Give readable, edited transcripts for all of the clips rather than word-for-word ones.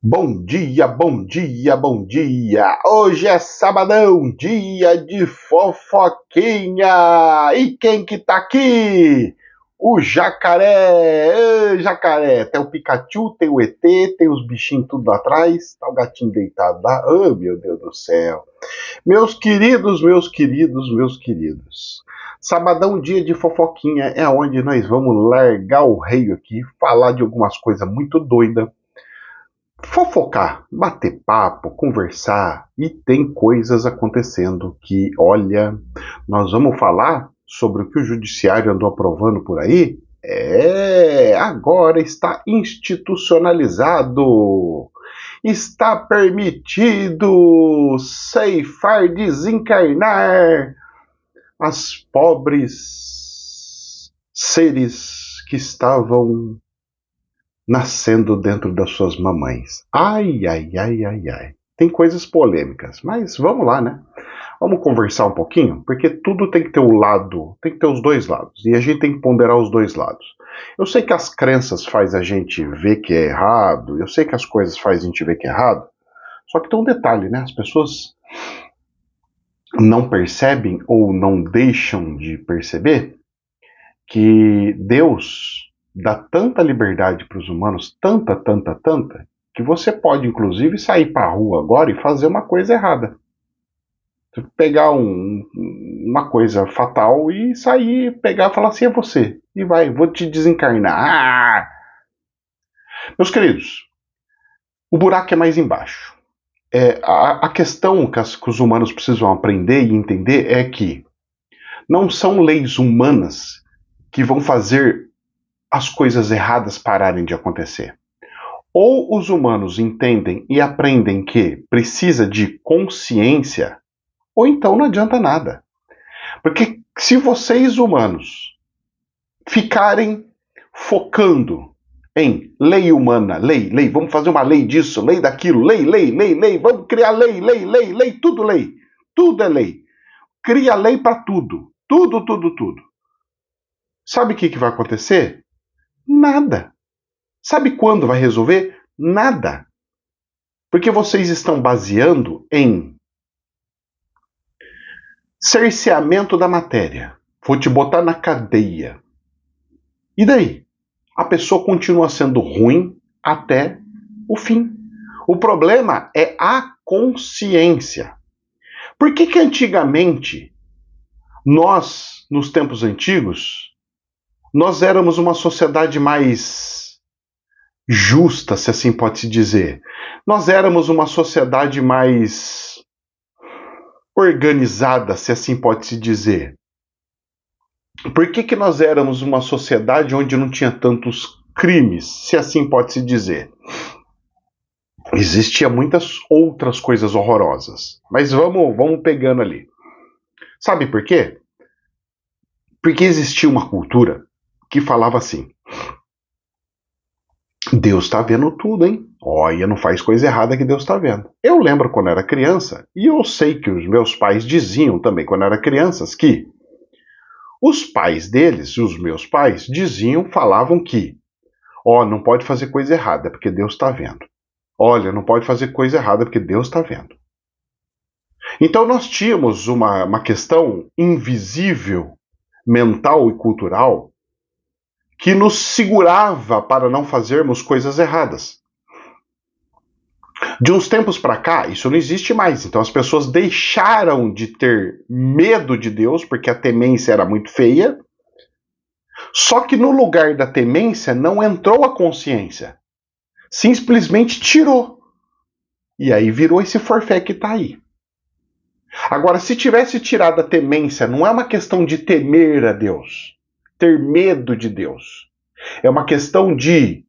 Bom dia, bom dia, bom dia! Hoje é sabadão, dia de fofoquinha! E quem que tá aqui? O jacaré! Ê, jacaré! Tem o Pikachu, tem o ET, tem os bichinhos tudo lá atrás, tá o gatinho deitado lá. Oh, meu Deus do céu! Meus queridos, meus queridos, meus queridos. Sabadão, dia de fofoquinha, é onde nós vamos largar o rei aqui, falar de algumas coisas muito doidas, fofocar, bater papo, conversar, e tem coisas acontecendo que, olha, nós vamos falar sobre o que o judiciário andou aprovando por aí. Agora está institucionalizado. Está permitido ceifar, desencarnar as pobres seres que estavam nascendo dentro das suas mamães. Ai, ai, ai, ai, ai. Tem coisas polêmicas, mas vamos lá, né? Vamos conversar um pouquinho, porque tudo tem que ter um lado, tem que ter os dois lados, e a gente tem que ponderar os dois lados. Eu sei que as crenças faz a gente ver que é errado, eu sei que as coisas faz a gente ver que é errado, só que tem um detalhe, né? As pessoas não percebem ou não deixam de perceber que Deus dá tanta liberdade para os humanos, tanta, tanta, tanta, que você pode, inclusive, sair para a rua agora e fazer uma coisa errada. Você pegar uma coisa fatal e sair, pegar e falar assim, é você. E vai, vou te desencarnar. Meus queridos, o buraco é mais embaixo. A questão que os humanos precisam aprender e entender é que não são leis humanas que vão fazer as coisas erradas pararem de acontecer. Ou os humanos entendem e aprendem que precisa de consciência, ou então não adianta nada. Porque se vocês humanos ficarem focando em lei humana, lei, vamos fazer uma lei disso, lei daquilo, lei, vamos criar lei, tudo é lei. Cria lei para tudo, tudo. Sabe o que vai acontecer? Nada. Sabe quando vai resolver? Nada. Porque vocês estão baseando em cerceamento da matéria. Vou te botar na cadeia. E daí? A pessoa continua sendo ruim até o fim. O problema é a consciência. Por que antigamente, nós, nos tempos antigos, nós éramos uma sociedade mais justa, se assim pode se dizer. Nós éramos uma sociedade mais organizada, se assim pode se dizer. Por que nós éramos uma sociedade onde não tinha tantos crimes, se assim pode se dizer? Existia muitas outras coisas horrorosas, mas vamos pegando ali. Sabe por quê? Porque existia uma cultura que falava assim: Deus está vendo tudo, hein? Olha, não faz coisa errada que Deus está vendo. Eu lembro quando era criança, e eu sei que os meus pais diziam também quando eram crianças, que os pais deles, os meus pais, falavam que, não pode fazer coisa errada porque Deus está vendo. Olha, não pode fazer coisa errada porque Deus está vendo. Então nós tínhamos uma questão invisível, mental e cultural, que nos segurava para não fazermos coisas erradas. De uns tempos para cá, isso não existe mais. Então as pessoas deixaram de ter medo de Deus, porque a temência era muito feia. Só que no lugar da temência não entrou a consciência. Simplesmente tirou. E aí virou esse forfé que está aí. Agora, se tivesse tirado a temência, não é uma questão de temer a Deus, ter medo de Deus. É uma questão de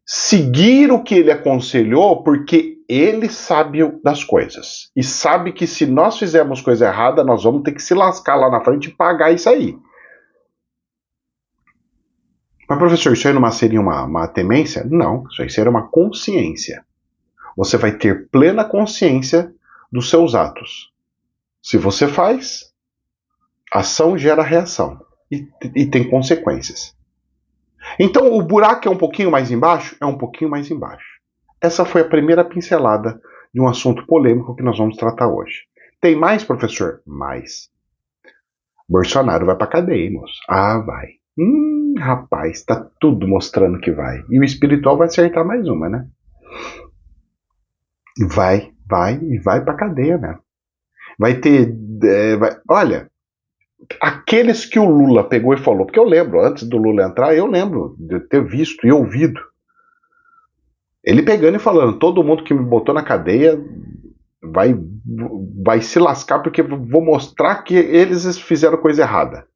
seguir o que ele aconselhou, porque ele sabe das coisas. E sabe que se nós fizermos coisa errada, nós vamos ter que se lascar lá na frente e pagar isso aí. Mas, professor, isso aí não seria uma temência? Não, isso aí seria uma consciência. Você vai ter plena consciência dos seus atos. Se você faz, ação gera reação e tem consequências. Então, o buraco é um pouquinho mais embaixo? É um pouquinho mais embaixo. Essa foi a primeira pincelada de um assunto polêmico que nós vamos tratar hoje. Tem mais, professor? Mais. Bolsonaro vai pra cadeia, moço. Ah, vai. Rapaz, tá tudo mostrando que vai. E o espiritual vai acertar mais uma, né? Vai pra cadeia, né? Vai ter. Olha, aqueles que o Lula pegou e falou, porque eu lembro, antes do Lula entrar, eu lembro de ter visto e ouvido ele pegando e falando: todo mundo que me botou na cadeia vai se lascar, porque vou mostrar que eles fizeram coisa errada.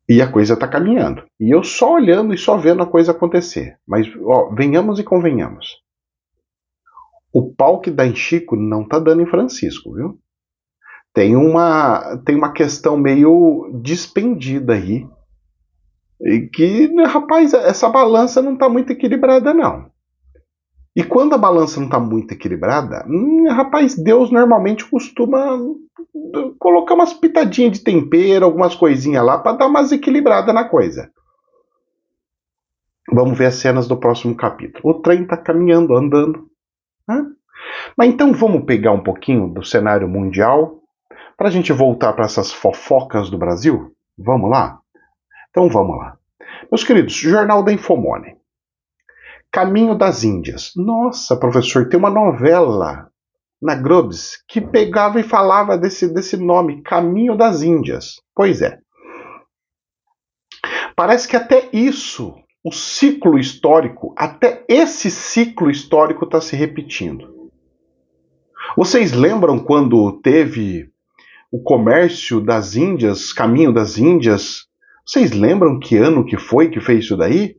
E a coisa tá caminhando. E eu só olhando e só vendo a coisa acontecer. Mas, ó, venhamos e convenhamos. O pau que dá em Chico não tá dando em Francisco, viu? Tem uma questão meio despendida aí. E que, rapaz, essa balança não tá muito equilibrada, não. E quando a balança não está muito equilibrada, rapaz, Deus normalmente costuma colocar umas pitadinhas de tempero, algumas coisinhas lá, para dar umas equilibradas na coisa. Vamos ver as cenas do próximo capítulo. O trem está caminhando, andando. Né? Mas então vamos pegar um pouquinho do cenário mundial para a gente voltar para essas fofocas do Brasil? Vamos lá? Então vamos lá. Meus queridos, Jornal da Infomone. Caminho das Índias. Nossa, professor, tem uma novela na Grobes que pegava e falava desse nome, Caminho das Índias. Pois é. Parece que até isso, o ciclo histórico, até esse ciclo histórico está se repetindo. Vocês lembram quando teve o comércio das Índias, Caminho das Índias? Vocês lembram que ano que foi que fez isso daí?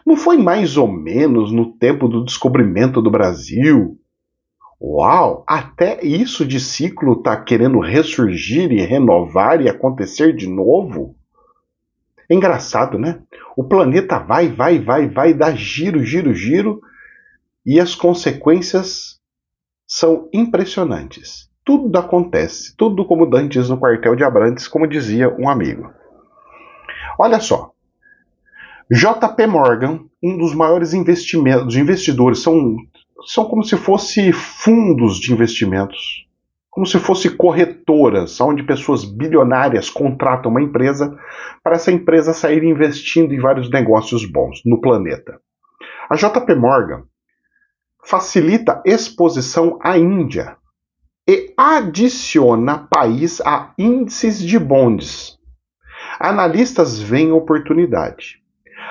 Não foi mais ou menos no tempo do descobrimento do Brasil? Uau! Até isso de ciclo está querendo ressurgir e renovar e acontecer de novo? É engraçado, né? O planeta vai, dá giro, giro, giro, e as consequências são impressionantes. Tudo acontece, tudo como dantes no quartel de Abrantes, como dizia um amigo. Olha só. JP Morgan, um dos maiores investidores, são como se fossem fundos de investimentos, como se fossem corretoras, onde pessoas bilionárias contratam uma empresa para essa empresa sair investindo em vários negócios bons no planeta. A JP Morgan facilita exposição à Índia e adiciona país a índices de bonds. Analistas veem oportunidade.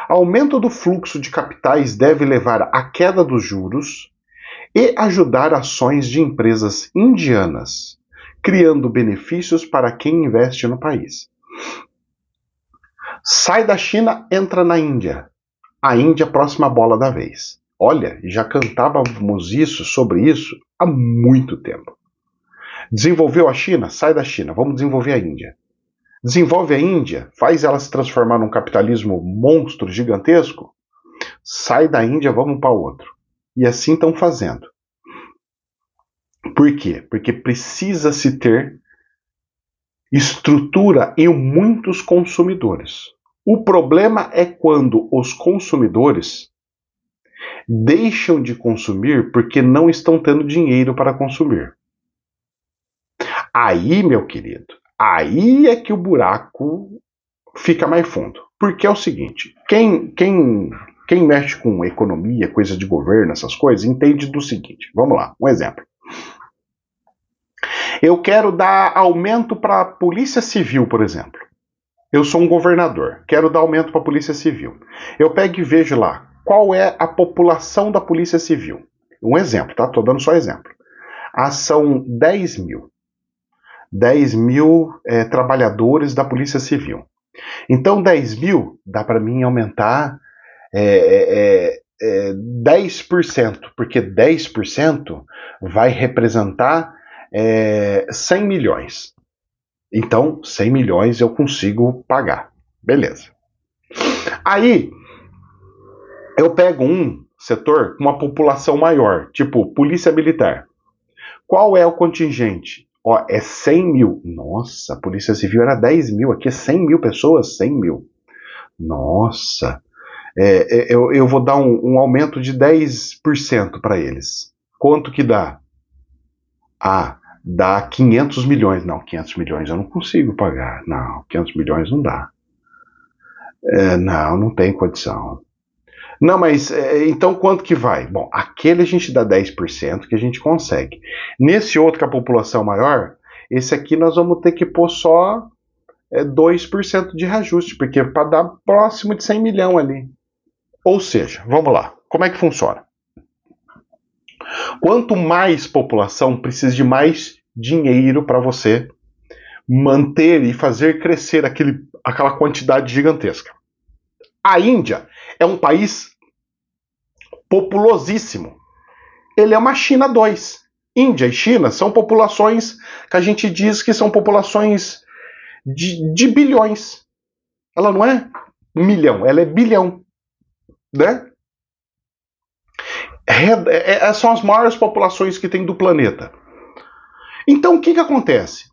Aumento do fluxo de capitais deve levar à queda dos juros e ajudar ações de empresas indianas, criando benefícios para quem investe no país. Sai da China, entra na Índia. A Índia, próxima bola da vez. Olha, já cantávamos sobre isso há muito tempo. Desenvolveu a China? Sai da China, vamos desenvolver a Índia. Desenvolve a Índia, faz ela se transformar num capitalismo monstro gigantesco, sai da Índia, vamos para outro. E assim estão fazendo. Por quê? Porque precisa se ter estrutura em muitos consumidores. O problema é quando os consumidores deixam de consumir porque não estão tendo dinheiro para consumir. Aí, meu querido, aí é que o buraco fica mais fundo. Porque é o seguinte, quem mexe com economia, coisa de governo, essas coisas, entende do seguinte. Vamos lá, um exemplo. Eu quero dar aumento para a Polícia Civil, por exemplo. Eu sou um governador, quero dar aumento para a Polícia Civil. Eu pego e vejo lá qual é a população da Polícia Civil. Um exemplo, tá? Estou dando só exemplo. São 10 mil. 10 mil trabalhadores da Polícia Civil. Então 10 mil dá para mim aumentar 10%, porque 10% vai representar 100 milhões. Então 100 milhões eu consigo pagar. Beleza. Aí eu pego um setor com uma população maior, tipo Polícia Militar. Qual é o contingente? Ó, é 100 mil. Nossa, a Polícia Civil era 10 mil, aqui é 100 mil pessoas, 100 mil. Nossa, Eu vou dar um aumento de 10% para eles. Quanto que dá? Dá 500 milhões. Não, 500 milhões eu não consigo pagar. Não, 500 milhões não dá. Não tem condição. Não, mas então quanto que vai? Bom, aquele a gente dá 10% que a gente consegue. Nesse outro que a população maior, esse aqui nós vamos ter que pôr só 2% de reajuste, porque para dar próximo de 100 milhões ali. Ou seja, vamos lá, como é que funciona? Quanto mais população, precisa de mais dinheiro para você manter e fazer crescer aquela quantidade gigantesca. A Índia é um país populosíssimo. Ele é uma China 2. Índia e China são populações que a gente diz que são populações de bilhões. Ela não é milhão, ela é bilhão. Né? São as maiores populações que tem do planeta. Então, o que acontece?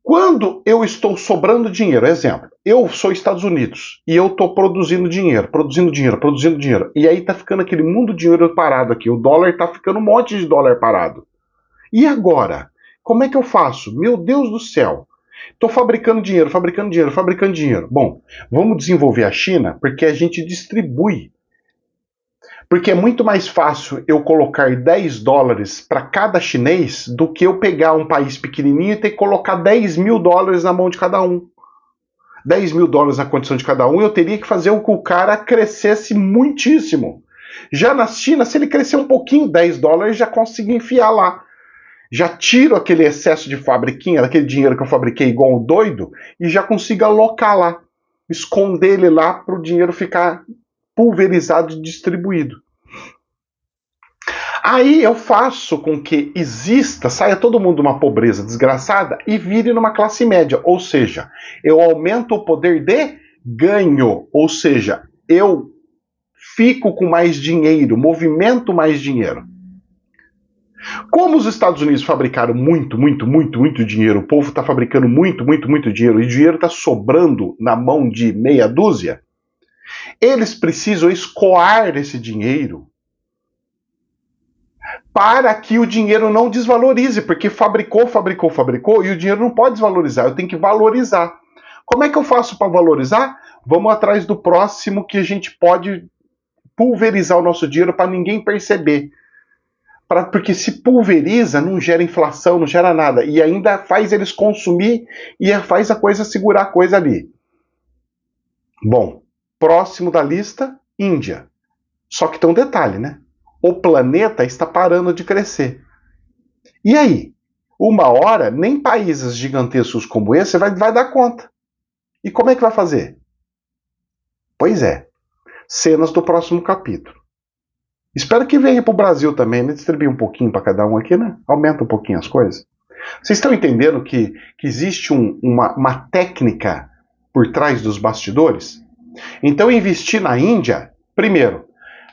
Quando eu estou sobrando dinheiro, exemplo, eu sou Estados Unidos e eu estou produzindo dinheiro, e aí tá ficando aquele mundo de dinheiro parado aqui, o dólar tá ficando um monte de dólar parado. E agora? Como é que eu faço? Meu Deus do céu! Estou fabricando dinheiro. Bom, vamos desenvolver a China porque a gente distribui. Porque é muito mais fácil eu colocar 10 dólares para cada chinês do que eu pegar um país pequenininho e ter que colocar 10 mil dólares na mão de cada um. 10 mil dólares na condição de cada um, eu teria que fazer com que o cara crescesse muitíssimo. Já na China, se ele crescer um pouquinho, 10 dólares, já consigo enfiar lá. Já tiro aquele excesso de fabriquinha, aquele dinheiro que eu fabriquei igual um doido, e já consigo alocar lá. Esconder ele lá para o dinheiro ficar pulverizado e distribuído. Aí eu faço com que saia todo mundo de uma pobreza desgraçada e vire numa classe média. Ou seja, eu aumento o poder de ganho. Ou seja, eu fico com mais dinheiro, movimento mais dinheiro. Como os Estados Unidos fabricaram muito dinheiro, o povo está fabricando muito dinheiro e o dinheiro está sobrando na mão de meia dúzia, eles precisam escoar esse dinheiro para que o dinheiro não desvalorize, porque fabricou e o dinheiro não pode desvalorizar, eu tenho que valorizar. Como é que eu faço para valorizar? Vamos atrás do próximo que a gente pode pulverizar o nosso dinheiro para ninguém perceber. Porque se pulveriza, não gera inflação, não gera nada. E ainda faz eles consumir e faz a coisa segurar a coisa ali. Bom, próximo da lista, Índia. Só que tem um detalhe, né? O planeta está parando de crescer. E aí? Uma hora, nem países gigantescos como esse vai dar conta. E como é que vai fazer? Pois é, cenas do próximo capítulo. Espero que venha para o Brasil também, né? Distribuir um pouquinho para cada um aqui, né? Aumenta um pouquinho as coisas. Vocês estão entendendo que existe uma técnica por trás dos bastidores? Então, investir na Índia, primeiro,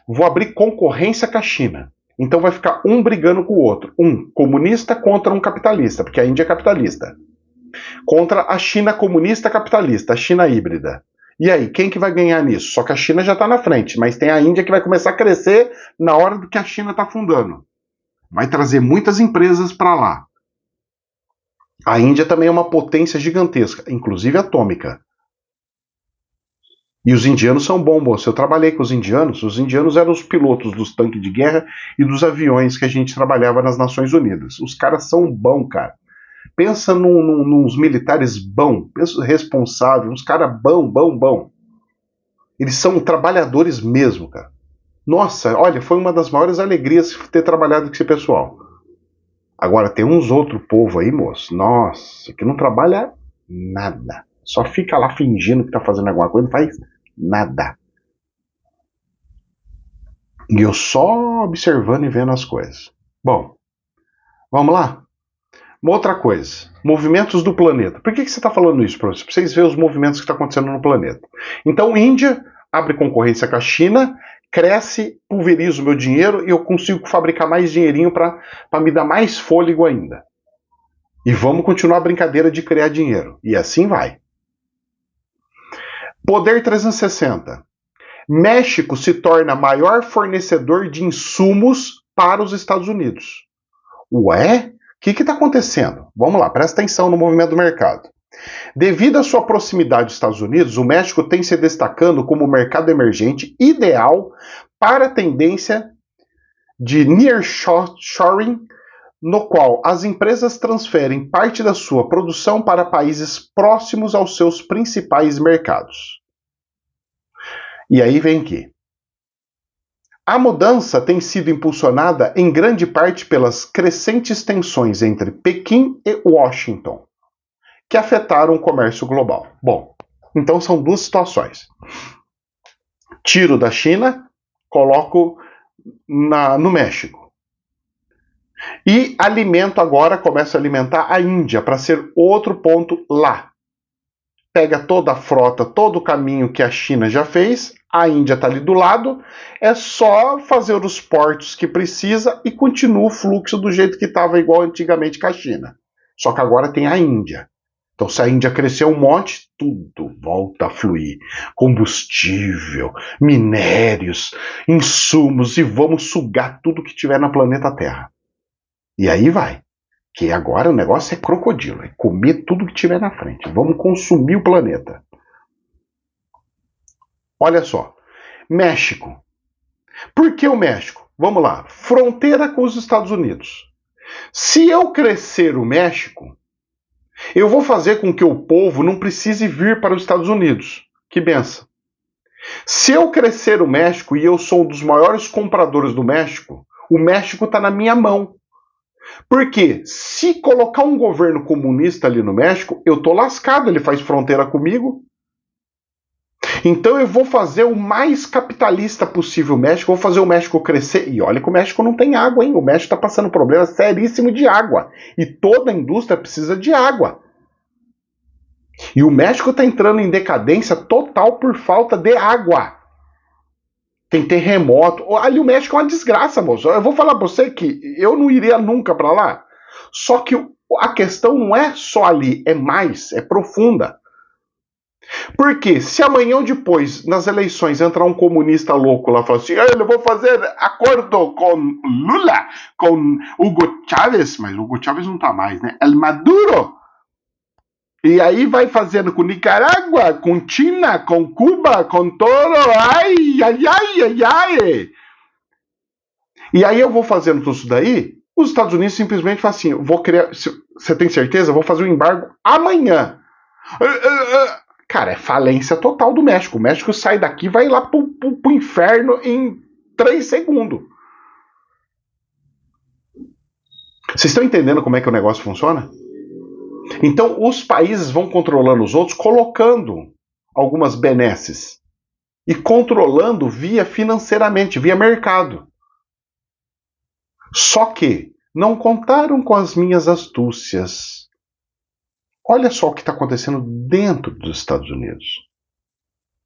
vou abrir concorrência com a China. Então vai ficar um brigando com o outro. Um comunista contra um capitalista, porque a Índia é capitalista. Contra a China comunista capitalista, a China híbrida. E aí, quem que vai ganhar nisso? Só que a China já está na frente, mas tem a Índia que vai começar a crescer na hora do que a China está fundando. Vai trazer muitas empresas para lá. A Índia também é uma potência gigantesca, inclusive atômica. E os indianos são bons, moço. Eu trabalhei com os indianos eram os pilotos dos tanques de guerra e dos aviões que a gente trabalhava nas Nações Unidas. Os caras são bons, cara. Pensa nos militares bons, responsáveis, uns caras bom. Eles são trabalhadores mesmo, cara. Nossa, olha, foi uma das maiores alegrias ter trabalhado com esse pessoal. Agora, tem uns outros povo aí, moço, nossa, que não trabalha nada. Só fica lá fingindo que tá fazendo alguma coisa, não faz nada. E eu só observando e vendo as coisas. Bom, vamos lá? Uma outra coisa, movimentos do planeta. Por que você está falando isso, professor? Para vocês verem os movimentos que estão acontecendo no planeta. Então, Índia abre concorrência com a China, cresce, pulveriza o meu dinheiro e eu consigo fabricar mais dinheirinho para me dar mais fôlego ainda. E vamos continuar a brincadeira de criar dinheiro. E assim vai. Poder 360. México se torna maior fornecedor de insumos para os Estados Unidos. Ué? O que está acontecendo? Vamos lá, presta atenção no movimento do mercado. Devido à sua proximidade dos Estados Unidos, o México tem se destacando como o mercado emergente ideal para a tendência de nearshoring, no qual as empresas transferem parte da sua produção para países próximos aos seus principais mercados. E aí vem aqui. A mudança tem sido impulsionada em grande parte pelas crescentes tensões entre Pequim e Washington, que afetaram o comércio global. Bom, então são duas situações. Tiro da China, coloco no México. E alimento agora, começo a alimentar a Índia para ser outro ponto lá. Pega toda a frota, todo o caminho que a China já fez, a Índia está ali do lado, é só fazer os portos que precisa e continua o fluxo do jeito que estava igual antigamente com a China. Só que agora tem a Índia. Então, se a Índia crescer um monte, tudo volta a fluir. Combustível, minérios, insumos, e vamos sugar tudo que tiver no planeta Terra. E aí vai. Que agora o negócio é crocodilo, é comer tudo que tiver na frente. Vamos consumir o planeta. Olha só. México. Por que o México? Vamos lá. Fronteira com os Estados Unidos. Se eu crescer o México, eu vou fazer com que o povo não precise vir para os Estados Unidos. Que benção. Se eu crescer o México e eu sou um dos maiores compradores do México, o México está na minha mão. Porque se colocar um governo comunista ali no México, eu tô lascado, ele faz fronteira comigo. Então eu vou fazer o mais capitalista possível o México, vou fazer o México crescer. E olha que o México não tem água, hein? O México está passando um problema seríssimo de água. E toda a indústria precisa de água. E o México está entrando em decadência total por falta de água. Tem terremoto. Ali o México é uma desgraça, moço. Eu vou falar pra você que eu não iria nunca pra lá. Só que a questão não é só ali, é mais, é profunda. Porque se amanhã ou depois, nas eleições, entrar um comunista louco lá e falar assim, eu vou fazer acordo com Lula, com Hugo Chávez, mas o Hugo Chávez não tá mais, né? El Maduro. E aí vai fazendo com Nicarágua, com China, com Cuba, com todo. Ai, ai, ai, ai, ai. E aí eu vou fazendo tudo isso daí, os Estados Unidos simplesmente falam assim, vou criar. Você tem certeza? Eu vou fazer um embargo amanhã. Cara, é falência total do México. O México sai daqui e vai lá pro inferno em 3 segundos. Vocês estão entendendo como é que o negócio funciona? Então, os países vão controlando os outros, colocando algumas benesses e controlando via financeiramente, via mercado. Só que não contaram com as minhas astúcias. Olha só o que está acontecendo dentro dos Estados Unidos.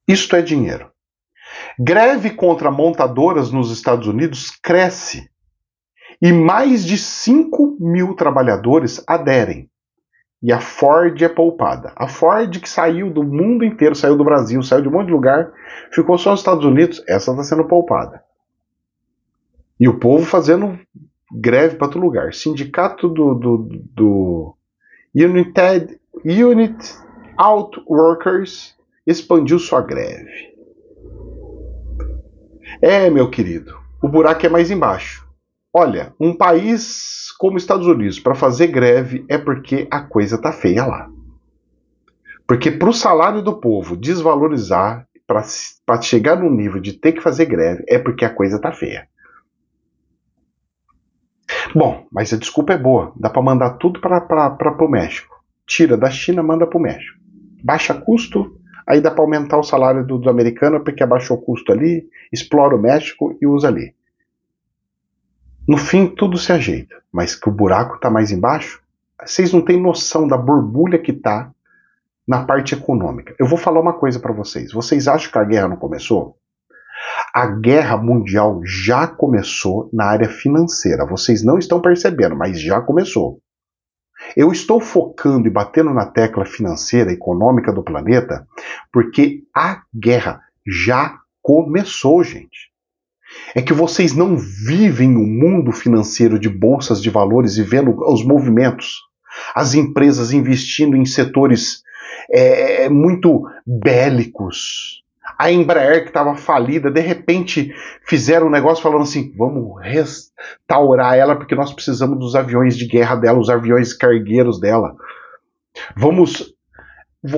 Isto é dinheiro. Greve contra montadoras nos Estados Unidos cresce e mais de 5 mil trabalhadores aderem. E a Ford é poupada. A Ford que saiu do mundo inteiro, saiu do Brasil, saiu de um monte de lugar, ficou só nos Estados Unidos, essa está sendo poupada. E o povo fazendo greve para todo lugar. Sindicato do Unit Auto Workers expandiu sua greve. Meu querido, o buraco é mais embaixo. Olha, um país como Estados Unidos, para fazer greve é porque a coisa tá feia lá. Porque para o salário do povo desvalorizar, para chegar no nível de ter que fazer greve, é porque a coisa tá feia. Bom, mas a desculpa é boa. Dá para mandar tudo para o México. Tira da China, manda para o México. Baixa custo, aí dá para aumentar o salário do americano porque abaixou o custo ali, explora o México e usa ali. No fim, tudo se ajeita, mas que o buraco está mais embaixo, vocês não têm noção da borbulha que está na parte econômica. Eu vou falar uma coisa para vocês. Vocês acham que a guerra não começou? A guerra mundial já começou na área financeira. Vocês não estão percebendo, mas já começou. Eu estou focando e batendo na tecla financeira, econômica do planeta, porque a guerra já começou, gente. É que vocês não vivem no mundo financeiro de bolsas de valores e vendo os movimentos, as empresas investindo em setores muito bélicos. A Embraer, que estava falida, de repente fizeram um negócio falando assim, vamos restaurar ela porque nós precisamos dos aviões de guerra dela, os aviões cargueiros dela.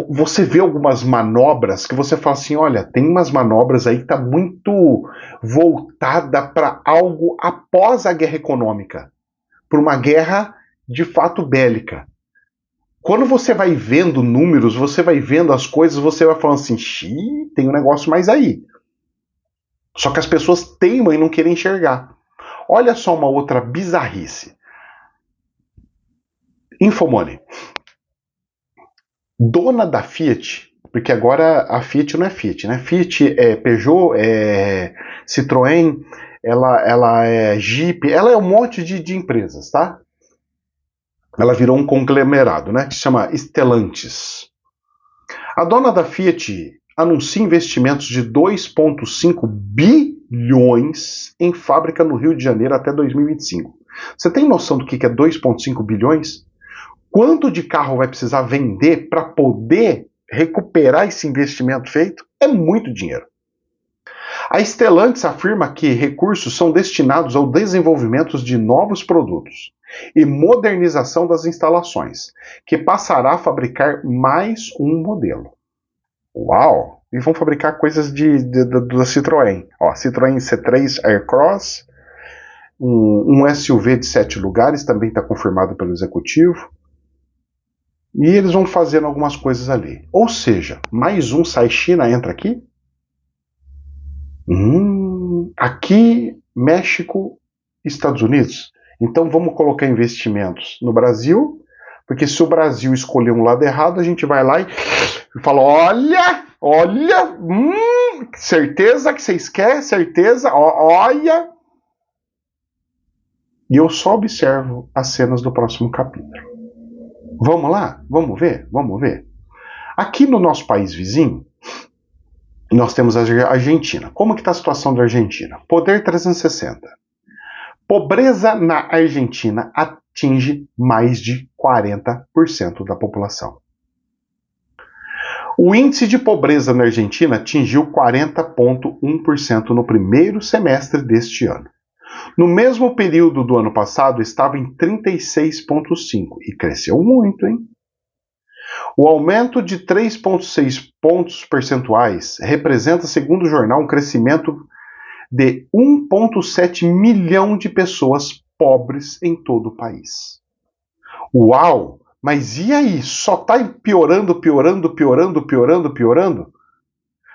Você vê algumas manobras que você fala assim, olha, tem umas manobras aí que tá muito voltada para algo após a guerra econômica, para uma guerra de fato bélica. Quando você vai vendo números, você vai vendo as coisas, você vai falando assim, xiii, tem um negócio mais aí. Só que as pessoas teimam e não querem enxergar. Olha só uma outra bizarrice. Infomoney. Dona da Fiat, porque agora a Fiat não é Fiat, né? Fiat é Peugeot, é Citroën, ela é Jeep, ela é um monte de empresas, tá? Ela virou um conglomerado, né? Que se chama Stellantis. A dona da Fiat anuncia investimentos de 2,5 bilhões em fábrica no Rio de Janeiro até 2025. Você tem noção do que é 2,5 bilhões? Quanto de carro vai precisar vender para poder recuperar esse investimento feito? É muito dinheiro. A Stellantis afirma que recursos são destinados ao desenvolvimento de novos produtos e modernização das instalações, que passará a fabricar mais um modelo. Uau! E vão fabricar coisas da Citroën. Ó, Citroën C3 Aircross, um SUV de 7 lugares, também está confirmado pelo executivo. E eles vão fazendo algumas coisas ali. Ou seja, mais um sai China entra aqui? Aqui, México, Estados Unidos. Então vamos colocar investimentos no Brasil, porque se o Brasil escolher um lado errado, a gente vai lá e fala, olha, certeza que vocês querem, certeza, olha. E eu só observo as cenas do próximo capítulo. Vamos lá? Vamos ver? Vamos ver. Aqui no nosso país vizinho, nós temos a Argentina. Como que está a situação da Argentina? Poder 360. Pobreza na Argentina atinge mais de 40% da população. O índice de pobreza na Argentina atingiu 40,1% no primeiro semestre deste ano. No mesmo período do ano passado, estava em 36,5% e cresceu muito, hein? O aumento de 3,6 pontos percentuais representa, segundo o jornal, um crescimento de 1,7 milhão de pessoas pobres em todo o país. Uau! Mas e aí? Só está piorando?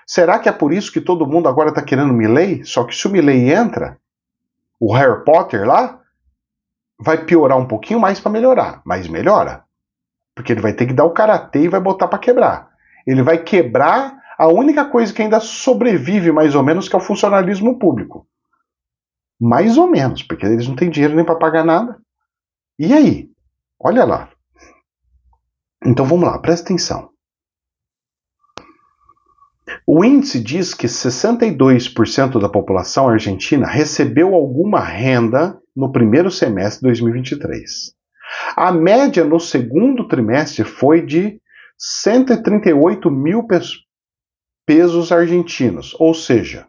Será que é por isso que todo mundo agora está querendo Milei? Só que se o Milei entra, o Harry Potter lá, vai piorar um pouquinho mais para melhorar, mas melhora. Porque ele vai ter que dar o karatê e vai botar para quebrar. Ele vai quebrar a única coisa que ainda sobrevive mais ou menos, que é o funcionalismo público. Mais ou menos, porque eles não têm dinheiro nem para pagar nada. E aí? Olha lá. Então vamos lá, presta atenção. O índice diz que 62% da população argentina recebeu alguma renda no primeiro semestre de 2023. A média no segundo trimestre foi de 138 mil pesos argentinos, ou seja,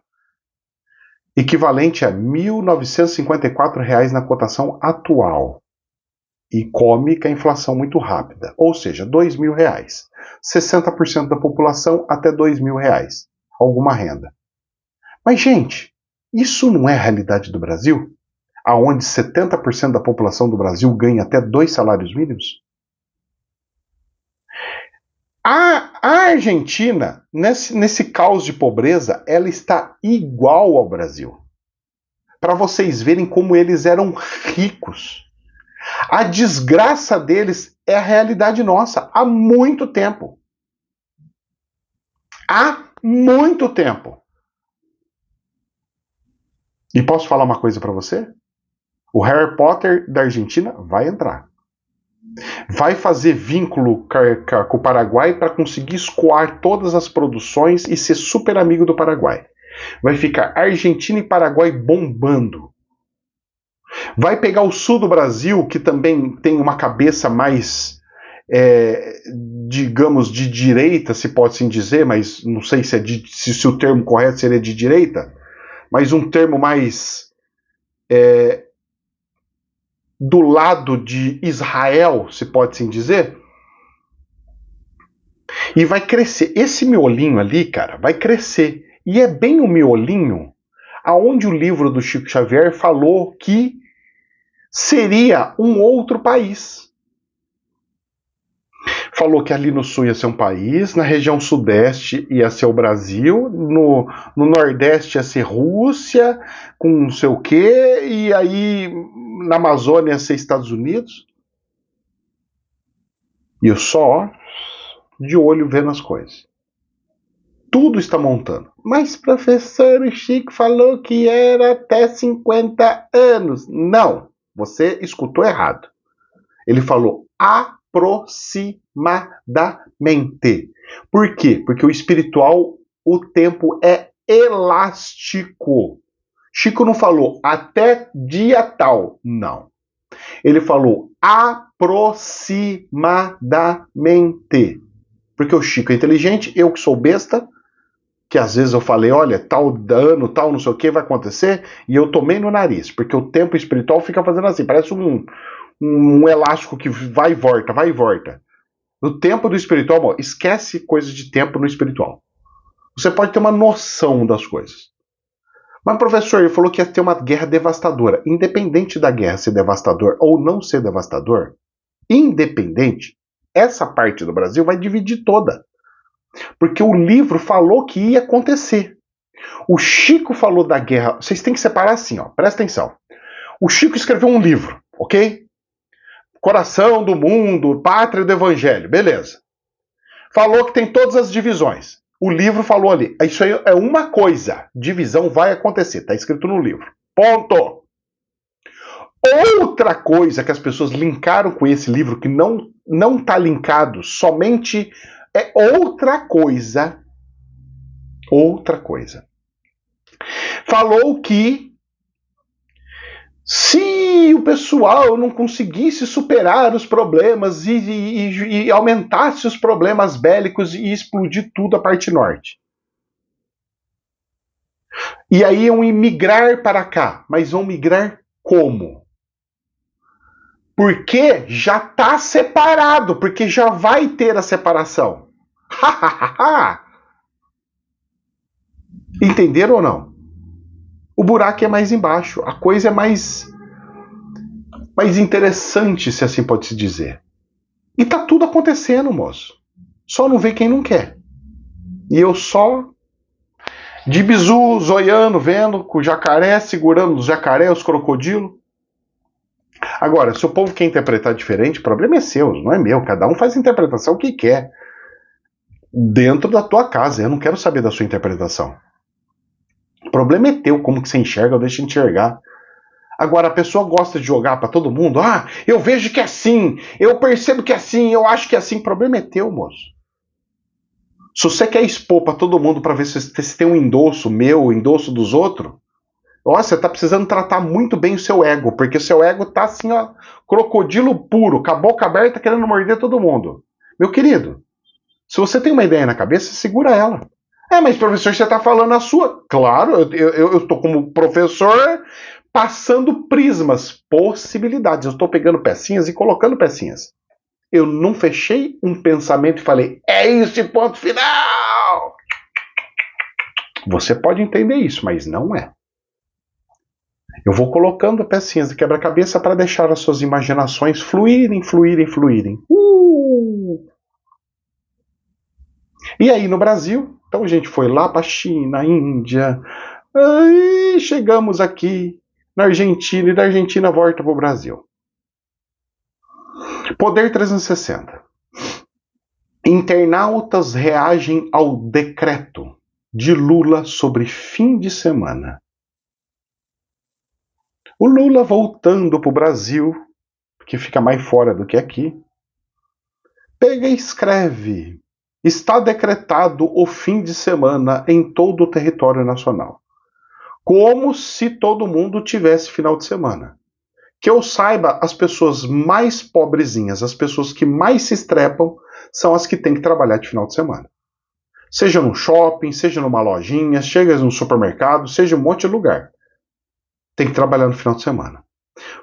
equivalente a R$ 1.954 na cotação atual. E come com a inflação muito rápida, ou seja, R$ 2.000. 60% da população até R$ 2.000, alguma renda. Mas, gente, isso não é a realidade do Brasil? Onde 70% da população do Brasil ganha até 2 salários mínimos? A Argentina, nesse caos de pobreza, ela está igual ao Brasil. Para vocês verem como eles eram ricos. A desgraça deles é a realidade nossa há muito tempo. Há muito tempo. E posso falar uma coisa para você? O Harry Potter da Argentina vai entrar. Vai fazer vínculo com o Paraguai para conseguir escoar todas as produções e ser super amigo do Paraguai. Vai ficar Argentina e Paraguai bombando. Vai pegar o sul do Brasil, que também tem uma cabeça mais, digamos, de direita, se pode assim dizer, mas não sei se o termo correto seria de direita, mas um termo mais do lado de Israel, se pode assim dizer, e vai crescer. Esse miolinho ali, cara, vai crescer. E é bem o miolinho aonde o livro do Chico Xavier falou que seria um outro país. Falou que ali no sul ia ser um país, na região sudeste ia ser o Brasil, no nordeste ia ser Rússia, com não sei o quê, e aí na Amazônia ia ser Estados Unidos. E eu só de olho vendo as coisas. Tudo está montando. Mas, professor, o Chico falou que era até 50 anos. Não, você escutou errado. Ele falou aproximadamente. Por quê? Porque o espiritual, o tempo é elástico. Chico não falou até dia tal. Não. Ele falou aproximadamente. Porque o Chico é inteligente, eu que sou besta, que às vezes eu falei, olha, tal dano, tal não sei o que vai acontecer, e eu tomei no nariz, porque o tempo espiritual fica fazendo assim, parece um elástico que vai e volta, vai e volta. No tempo do espiritual, bom, esquece coisas de tempo no espiritual. Você pode ter uma noção das coisas. Mas, professor, ele falou que ia ter uma guerra devastadora. Independente da guerra ser devastador ou não ser devastador, independente, essa parte do Brasil vai dividir toda. Porque o livro falou que ia acontecer. O Chico falou da guerra. Vocês têm que separar assim, ó. Presta atenção. O Chico escreveu um livro, ok? Coração do Mundo, Pátria do Evangelho, beleza. Falou que tem todas as divisões. O livro falou ali. Isso aí é uma coisa. Divisão vai acontecer. Está escrito no livro. Ponto. Outra coisa que as pessoas linkaram com esse livro, que não está linkado, somente é outra coisa. Outra coisa. Falou que se o pessoal não conseguisse superar os problemas e aumentasse os problemas bélicos e explodir tudo a parte norte. E aí iam migrar para cá. Mas vão migrar como? Porque já está separado, porque já vai ter a separação. Entenderam ou não? O buraco é mais embaixo, a coisa é mais interessante, se assim pode se dizer. E tá tudo acontecendo, moço. Só não vê quem não quer. E eu só de bizu, zoiando, vendo, com o jacaré, segurando os jacaré, os crocodilos. Agora, se o povo quer interpretar diferente, o problema é seu, não é meu. Cada um faz a interpretação que quer. Dentro da tua casa. Eu não quero saber da sua interpretação. O problema é teu, como que você enxerga ou deixa de enxergar. Agora, a pessoa gosta de jogar para todo mundo. Ah, eu vejo que é assim, eu percebo que é assim, eu acho que é assim. O problema é teu, moço. Se você quer expor para todo mundo para ver se tem um endosso meu, um endosso dos outros, ó, você tá precisando tratar muito bem o seu ego, porque o seu ego tá assim, ó, crocodilo puro, com a boca aberta querendo morder todo mundo. Meu querido, se você tem uma ideia na cabeça, segura ela. Mas professor, você tá falando a sua. Claro, eu estou como professor passando prismas, possibilidades. Eu estou pegando pecinhas e colocando pecinhas. Eu não fechei um pensamento e falei, é isso, ponto final! Você pode entender isso, mas não é. Eu vou colocando pecinhas de quebra-cabeça para deixar as suas imaginações fluírem. E aí no Brasil, então a gente foi lá para a China, Índia, aí chegamos aqui na Argentina e da Argentina volta para o Brasil. Poder 360. Internautas reagem ao decreto de Lula sobre fim de semana. O Lula voltando para o Brasil, que fica mais fora do que aqui, pega e escreve está decretado o fim de semana em todo o território nacional. Como se todo mundo tivesse final de semana. Que eu saiba, as pessoas mais pobrezinhas, as pessoas que mais se estrepam, são as que têm que trabalhar de final de semana. Seja no shopping, seja numa lojinha, seja no supermercado, seja um monte de lugar. Tem que trabalhar no final de semana.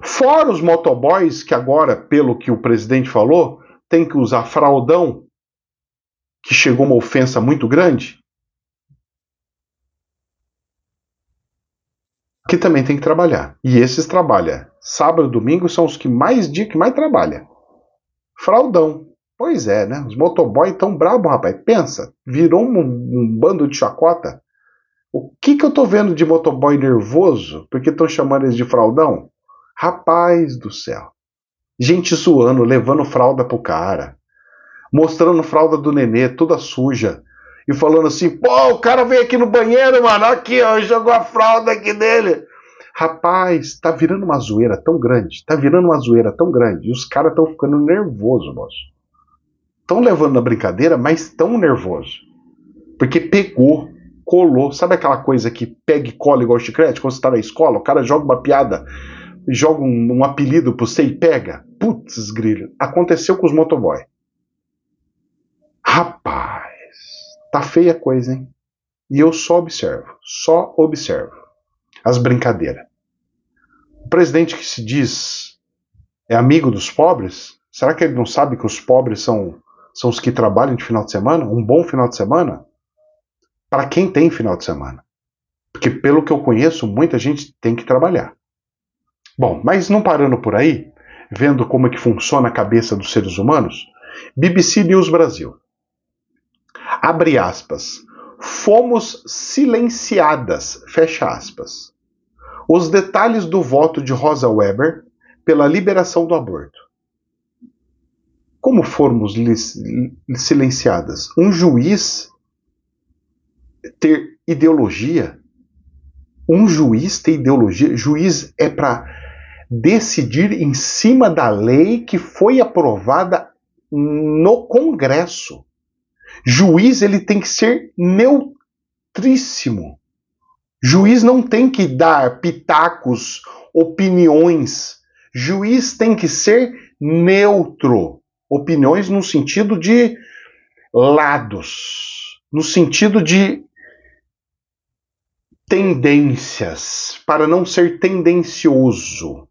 Fora os motoboys, que agora, pelo que o presidente falou, tem que usar fraldão, que chegou uma ofensa muito grande, que também tem que trabalhar. E esses trabalham. Sábado e domingo são os que mais trabalham. Fraldão. Pois é, né? Os motoboy tão brabo, rapaz. Pensa, virou um bando de chacota. O que eu tô vendo de motoboy nervoso? Porque estão chamando eles de fraldão? Rapaz do céu. Gente zoando, levando fralda pro cara. Mostrando fralda do nenê, toda suja. E falando assim, pô, o cara veio aqui no banheiro, mano. Aqui, ó, jogou a fralda aqui dele. Rapaz, tá virando uma zoeira tão grande. Tá virando uma zoeira tão grande. E os caras estão ficando nervosos, moço. Estão levando na brincadeira, mas tão nervoso. Porque pegou, colou. Sabe aquela coisa que pega e cola igual chiclete? Quando você tá na escola, o cara joga uma piada, joga um apelido pra você e pega. Putz, grilo. Aconteceu com os motoboy. Rapaz, tá feia a coisa, hein? E eu só observo as brincadeiras. O presidente que se diz é amigo dos pobres, será que ele não sabe que os pobres são os que trabalham de final de semana? Um bom final de semana? Para quem tem final de semana. Porque pelo que eu conheço, muita gente tem que trabalhar. Bom, mas não parando por aí, vendo como é que funciona a cabeça dos seres humanos, BBC News Brasil. Abre aspas. Fomos silenciadas, fecha aspas. Os detalhes do voto de Rosa Weber pela liberação do aborto. Como fomos silenciadas? Um juiz ter ideologia? Um juiz ter ideologia? Juiz é para decidir em cima da lei que foi aprovada no Congresso. Juiz, ele tem que ser neutríssimo. Juiz não tem que dar pitacos, opiniões. Juiz tem que ser neutro. Opiniões no sentido de lados, no sentido de tendências, para não ser tendencioso.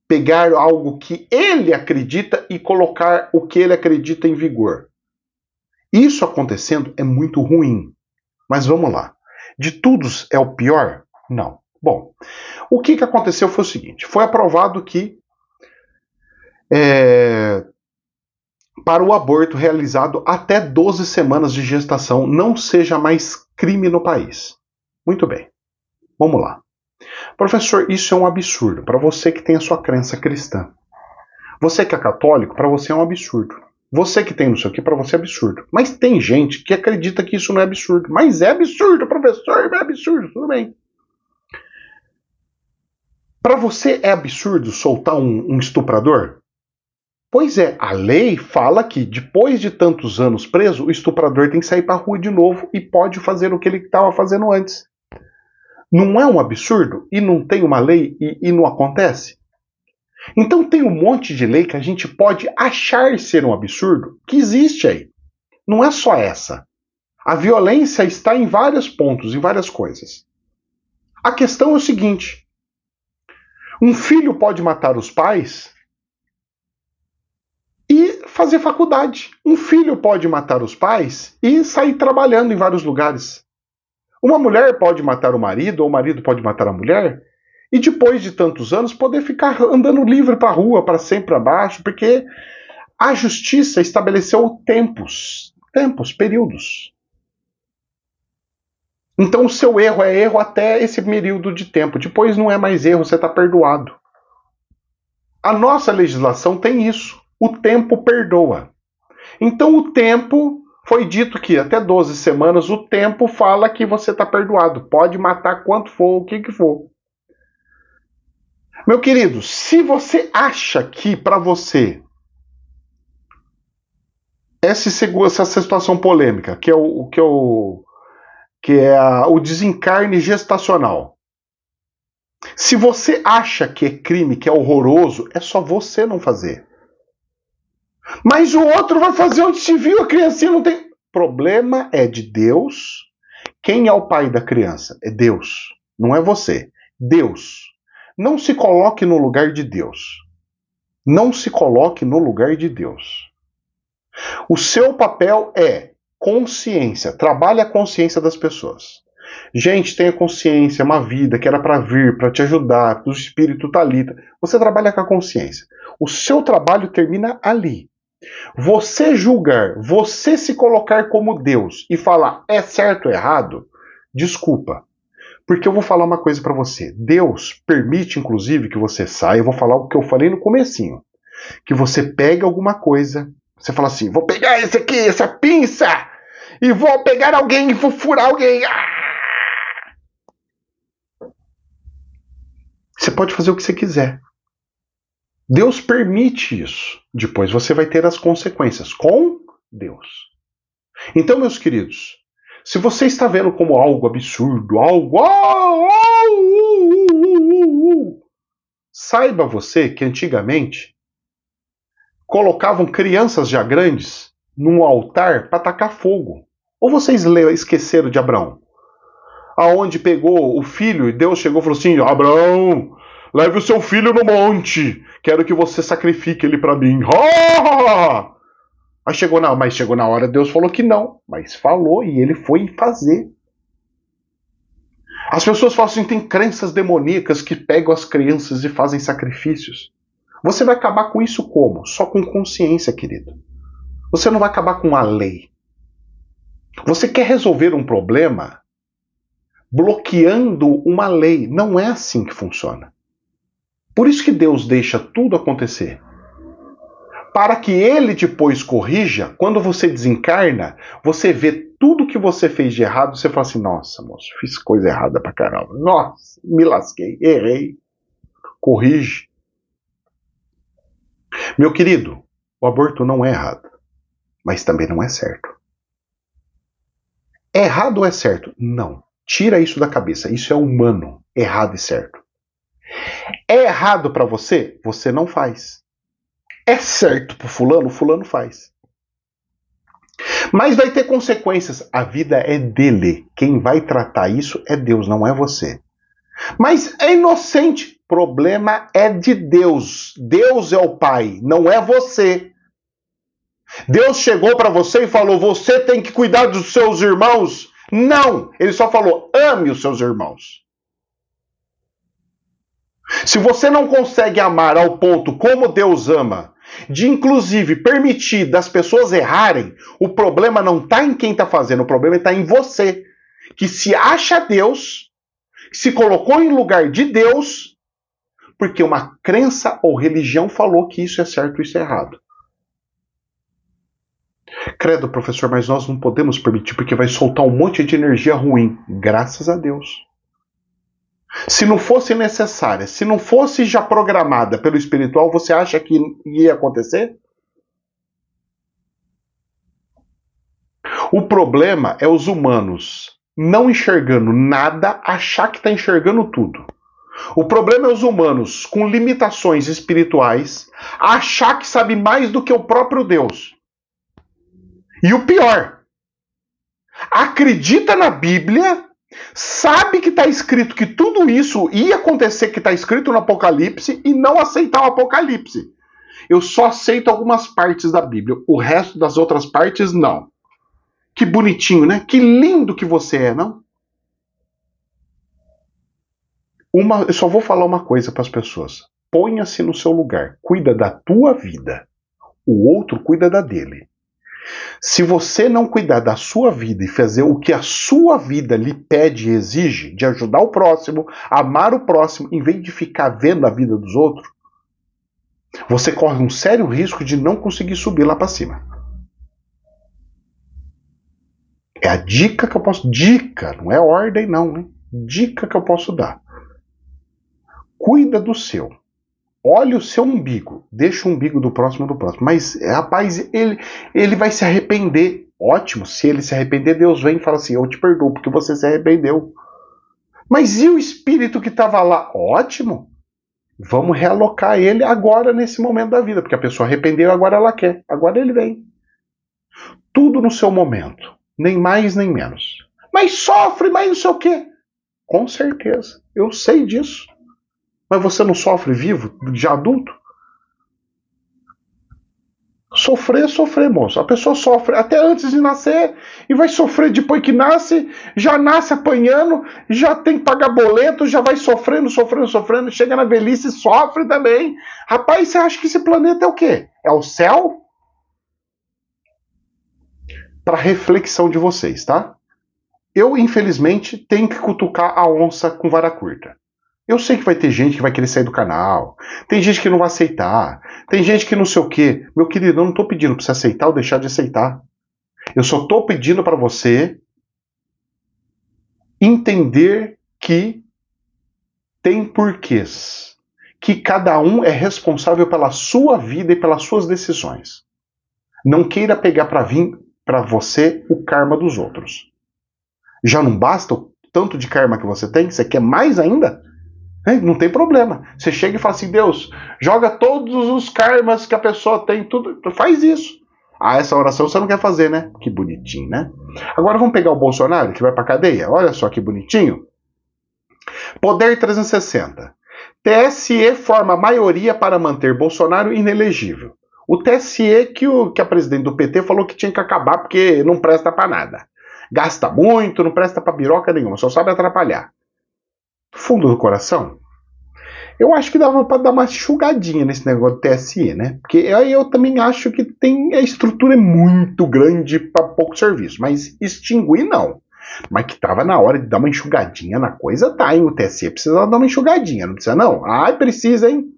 Pegar algo que ele acredita e colocar o que ele acredita em vigor. Isso acontecendo é muito ruim. Mas vamos lá. De todos é o pior? Não. Bom, o que aconteceu foi o seguinte. Foi aprovado que para o aborto realizado até 12 semanas de gestação não seja mais crime no país. Muito bem. Vamos lá. Professor, isso é um absurdo para você que tem a sua crença cristã. Você que é católico, para você é um absurdo. Você que tem não sei o que, para você é absurdo. Mas tem gente que acredita que isso não é absurdo. Mas é absurdo, professor, é absurdo, tudo bem. Para você é absurdo soltar um estuprador? Pois é, a lei fala que depois de tantos anos preso, o estuprador tem que sair para a rua de novo e pode fazer o que ele estava fazendo antes. Não é um absurdo? E não tem uma lei e não acontece? Então tem um monte de lei que a gente pode achar ser um absurdo que existe aí. Não é só essa. A violência está em vários pontos, em várias coisas. A questão é o seguinte: um filho pode matar os pais e fazer faculdade. Um filho pode matar os pais e sair trabalhando em vários lugares. Uma mulher pode matar o marido, ou o marido pode matar a mulher, e depois de tantos anos poder ficar andando livre para a rua, para sempre para baixo, porque a justiça estabeleceu tempos, períodos. Então o seu erro é erro até esse período de tempo. Depois não é mais erro, você está perdoado. A nossa legislação tem isso. O tempo perdoa. Então o tempo, foi dito que até 12 semanas, o tempo fala que você está perdoado. Pode matar quanto for, o que for. Meu querido, se você acha que para você essa situação polêmica, que é o desencarne gestacional. Se você acha que é crime, que é horroroso, é só você não fazer. Mas o outro vai fazer onde se viu, a criancinha não tem. Problema é de Deus. Quem é o pai da criança? É Deus. Não é você. Deus. Não se coloque no lugar de Deus. Não se coloque no lugar de Deus. O seu papel é consciência. Trabalhe a consciência das pessoas. Gente, tenha consciência, é uma vida que era para vir, para te ajudar, do espírito talita. Você trabalha com a consciência. O seu trabalho termina ali. Você julgar, você se colocar como Deus e falar é certo ou errado, desculpa. Porque eu vou falar uma coisa para você. Deus permite, inclusive, que você saia. Eu vou falar o que eu falei no comecinho. Que você pega alguma coisa, você fala assim, vou pegar esse aqui, essa pinça, e vou pegar alguém e vou furar alguém. Você pode fazer o que você quiser. Deus permite isso. Depois você vai ter as consequências com Deus. Então, meus queridos, se você está vendo como algo absurdo, saiba você que antigamente colocavam crianças já grandes num altar para tacar fogo. Ou vocês esqueceram de Abraão? Aonde pegou o filho e Deus chegou e falou assim, Abraão, leve o seu filho no monte, quero que você sacrifique ele para mim. Mas chegou na hora, Deus falou que não, mas falou e ele foi fazer. As pessoas falam assim, tem crenças demoníacas que pegam as crianças e fazem sacrifícios. Você vai acabar com isso como? Só com consciência, querido. Você não vai acabar com a lei. Você quer resolver um problema bloqueando uma lei. Não é assim que funciona. Por isso que Deus deixa tudo acontecer. Para que ele depois corrija, quando você desencarna, você vê tudo que você fez de errado, você fala assim, nossa, moço, fiz coisa errada pra caramba. Nossa, me lasquei, errei. Corrige. Meu querido, o aborto não é errado, mas também não é certo. É errado ou é certo? Não. Tira isso da cabeça. Isso é humano. Errado e certo. É errado para você? Você não faz. É certo pro fulano? O fulano faz. Mas vai ter consequências. A vida é dele. Quem vai tratar isso é Deus, não é você. Mas é inocente. Problema é de Deus. Deus é o pai, não é você. Deus chegou para você e falou, você tem que cuidar dos seus irmãos. Não, ele só falou, ame os seus irmãos. Se você não consegue amar ao ponto como Deus ama, de inclusive permitir das pessoas errarem, o problema não está em quem está fazendo, o problema está em você, que se acha Deus, se colocou em lugar de Deus, porque uma crença ou religião falou que isso é certo e isso é errado. Credo, professor, mas nós não podemos permitir porque vai soltar um monte de energia ruim. Graças a Deus. Se não fosse necessária, se não fosse já programada pelo espiritual, você acha que ia acontecer? O problema é os humanos não enxergando nada, achar que está enxergando tudo. O problema é os humanos com limitações espirituais, achar que sabe mais do que o próprio Deus. E o pior, acredita na Bíblia, sabe que está escrito que tudo isso ia acontecer, que está escrito no Apocalipse, e não aceitar o Apocalipse. Eu só aceito algumas partes da Bíblia, o resto das outras partes não. Que bonitinho, né? Que lindo que você é, não? Eu só vou falar uma coisa para as pessoas. Ponha-se no seu lugar. Cuida da tua vida. O outro cuida da dele. Se você não cuidar da sua vida e fazer o que a sua vida lhe pede e exige, de ajudar o próximo, amar o próximo, em vez de ficar vendo a vida dos outros, você corre um sério risco de não conseguir subir lá para cima. É a dica que eu posso... Dica, não é ordem não, hein? Dica que eu posso dar. Cuida do seu. olhe o seu umbigo, deixa o umbigo do próximo. Mas, rapaz, ele vai se arrepender. Ótimo, se ele se arrepender, Deus vem e fala assim, eu te perdoo porque você se arrependeu. Mas e o espírito que estava lá? Ótimo, vamos realocar ele agora nesse momento da vida, porque a pessoa arrependeu, agora ela quer, agora ele vem. Tudo no seu momento, nem mais nem menos. Mas sofre, mas não sei o quê. Com certeza, eu sei disso. Mas você não sofre vivo, de adulto? Sofrer, moço. A pessoa sofre até antes de nascer e vai sofrer depois que nasce, já nasce apanhando, já tem que pagar boleto, já vai sofrendo, chega na velhice e sofre também. Rapaz, você acha que esse planeta é o quê? É o céu? Para reflexão de vocês, tá? Eu, infelizmente, tenho que cutucar a onça com vara curta. Eu sei que vai ter gente que vai querer sair do canal, tem gente que não vai aceitar, tem gente que não sei o quê. Meu querido, eu não estou pedindo para você aceitar ou deixar de aceitar. Eu só estou pedindo para você entender que tem porquês, que cada um é responsável pela sua vida e pelas suas decisões. Não queira pegar para vir para você o karma dos outros. Já não basta o tanto de karma que você tem? Você quer mais ainda? Não tem problema. Você chega e fala assim, Deus, joga todos os karmas que a pessoa tem, tudo, faz isso. Ah, essa oração você não quer fazer, né? Que bonitinho, né? Agora vamos pegar o Bolsonaro, que vai pra cadeia. Olha só que bonitinho. Poder 360. TSE forma maioria para manter Bolsonaro inelegível. O TSE que a presidente do PT falou que tinha que acabar porque não presta pra nada. Gasta muito, não presta pra biroca nenhuma, só sabe atrapalhar. Fundo do coração, eu acho que dava para dar uma enxugadinha nesse negócio do TSE, né? Porque eu também acho que a estrutura é muito grande para pouco serviço, mas extinguir não. Mas que tava na hora de dar uma enxugadinha na coisa, tá, hein? O TSE precisa dar uma enxugadinha, não precisa não? Ai, precisa, hein?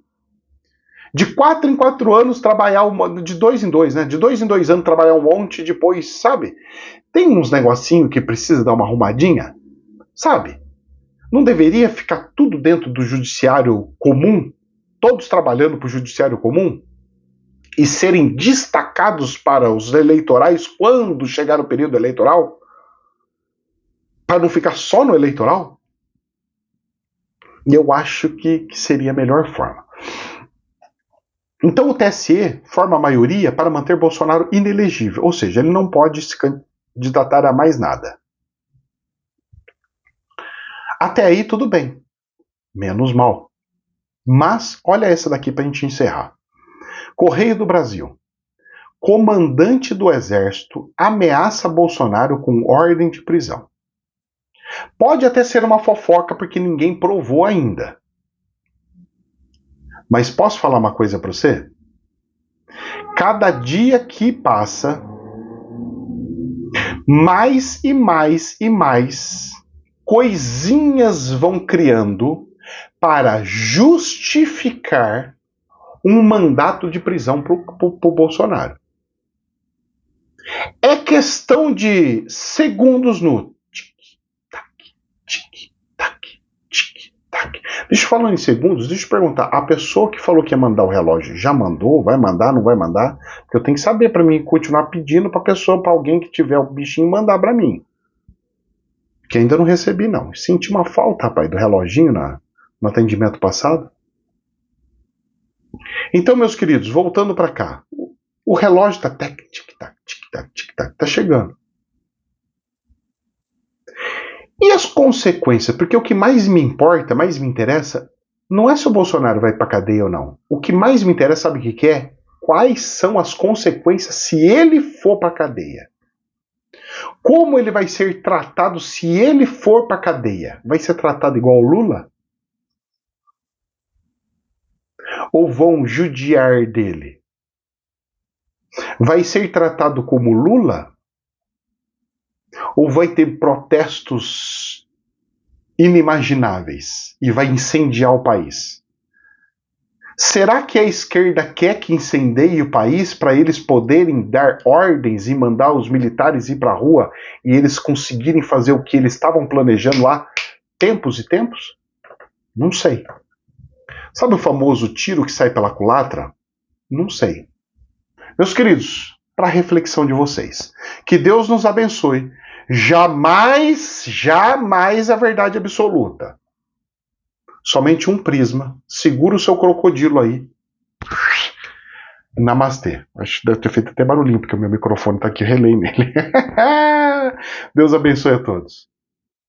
De 4 em 4 anos trabalhar, de 2 em 2, né? De 2 em 2 anos trabalhar um monte, depois, sabe? Tem uns negocinhos que precisa dar uma arrumadinha, sabe? Não deveria ficar tudo dentro do judiciário comum? Todos trabalhando para o judiciário comum? E serem destacados para os eleitorais quando chegar o período eleitoral? Para não ficar só no eleitoral? E eu acho que seria a melhor forma. Então o TSE forma a maioria para manter Bolsonaro inelegível, ou seja, ele não pode se candidatar a mais nada. Até aí tudo bem, menos mal. Mas olha essa daqui para a gente encerrar. Correio do Brasil. Comandante do Exército ameaça Bolsonaro com ordem de prisão. Pode até ser uma fofoca porque ninguém provou ainda. Mas posso falar uma coisa para você? Cada dia que passa, mais e mais coisinhas vão criando para justificar um mandato de prisão para o Bolsonaro. É questão de segundos no tic-tac, tic-tac, tic-tac. Deixa eu falar em segundos, deixa eu perguntar, a pessoa que falou que ia mandar o relógio já mandou? Vai mandar, não vai mandar? Porque eu tenho que saber para mim continuar pedindo para pessoa, para alguém que tiver o bichinho mandar para mim. Que ainda não recebi não. Senti uma falta, rapaz, do reloginho no atendimento passado. Então, meus queridos, voltando para cá. O relógio está tic-tac, tic-tac, tic-tac, tá chegando. E as consequências? Porque o que mais me importa, mais me interessa, não é se o Bolsonaro vai para cadeia ou não. O que mais me interessa, sabe o que é? Quais são as consequências se ele for para cadeia? Como ele vai ser tratado se ele for para cadeia? Vai ser tratado igual o Lula? Ou vão judiar dele? Vai ser tratado como Lula? Ou vai ter protestos inimagináveis e vai incendiar o país? Será que a esquerda quer que incendeie o país para eles poderem dar ordens e mandar os militares ir para a rua e eles conseguirem fazer o que eles estavam planejando há tempos e tempos? Não sei. Sabe o famoso tiro que sai pela culatra? Não sei. Meus queridos, para a reflexão de vocês, que Deus nos abençoe. Jamais, jamais a verdade absoluta. Somente um prisma. Segura o seu crocodilo aí. Namastê. Acho que deve ter feito até barulhinho, porque o meu microfone está aqui, eu relei nele. Deus abençoe a todos.